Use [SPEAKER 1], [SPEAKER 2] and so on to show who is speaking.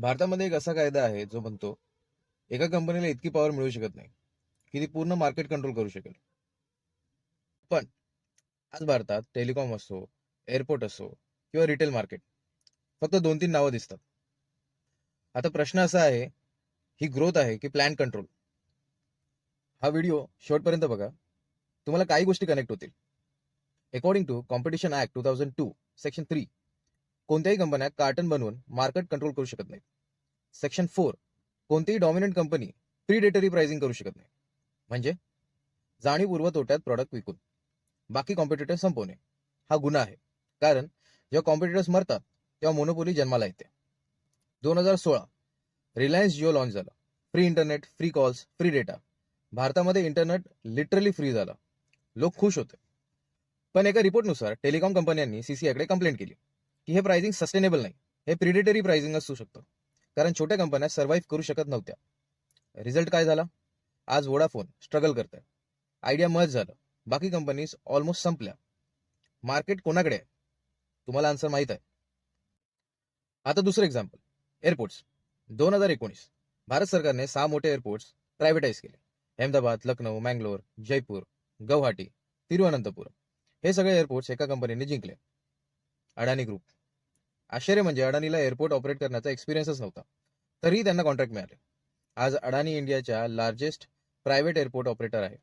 [SPEAKER 1] भारतामध्ये एक असा कायदा आहे जो म्हणतो एका कंपनीला इतकी पॉवर मिळू शकत नाही की ती पूर्ण मार्केट कंट्रोल करू शकेल. पण आज भारतात टेलिकॉम असो, एअरपोर्ट असो किंवा रिटेल मार्केट, फक्त 2-3 नावं दिसतात. आता प्रश्न असा आहे, ही ग्रोथ आहे की प्लॅन कंट्रोल? हा व्हिडिओ शेवटपर्यंत बघा. तुम्हाला काही गोष्टी कनेक्ट होतील. According to competition act 2002 section 3, कोणत्याही कंपन्या कार्टन बनवून मार्केट कंट्रोल करू शकत नाहीत. सेक्शन 4, कोणतीही डॉमिनंट कंपनी प्रीडेटरी प्राइसिंग करू शकत नाही, म्हणजे जाणीवपूर्वक तोट्यात प्रॉडक्ट विकून बाकी कॉम्पिटिटर संपवणे हा गुन्हा आहे. कारण जेव्हा कॉम्पिटिटर्स मरतात तेव्हा मोनोपोली जन्माला येते. 2016 रिलायन्स जिओ लॉन्च झाला. Free internet, free calls, free data. भारतामध्ये इंटरनेट लिटरली फ्री झालं. लोक खुश होते. पण एका रिपोर्टनुसार टेलिकॉम कंपन्यांनी सीसीआयकडे कंप्लेंट केली की हे प्राइसिंग सस्टेनेबल नाही, हे प्रिडेटरी प्राइसिंग असू शकतं. कारण छोट्या कंपन्या सर्व्हाइव्ह करू शकत नव्हत्या. रिझल्ट काय झाला? आज वोडाफोन स्ट्रगल करत आहे. आयडिया मर्ज झालं. बाकी कंपनीज ऑलमोस्ट संपल्या. मार्केट कोणाकडे आहे? तुम्हाला आन्सर माहित आहे. आता दुसरं एक्झाम्पल, एअरपोर्ट्स. 2019 भारत सरकारने 6 मोठे एअरपोर्ट्स प्रायव्हेटाईज केले. अहमदाबाद, लखनौ, मँगलोर, जयपूर, गुवाहाटी, तिरुवनंतपुरम. हे सगळे एअरपोर्ट्स एका कंपनीने जिंकले, अडानी ग्रुप. आश्चर्य म्हणजे अडानीला एअरपोर्ट ऑपरेट करण्याचा एक्सपिरियन्सच नव्हता, तरीही त्यांना कॉन्ट्रॅक्ट मिळाले. आज अडानी इंडियाच्या लार्जेस्ट प्रायव्हेट एअरपोर्ट ऑपरेटर आहे.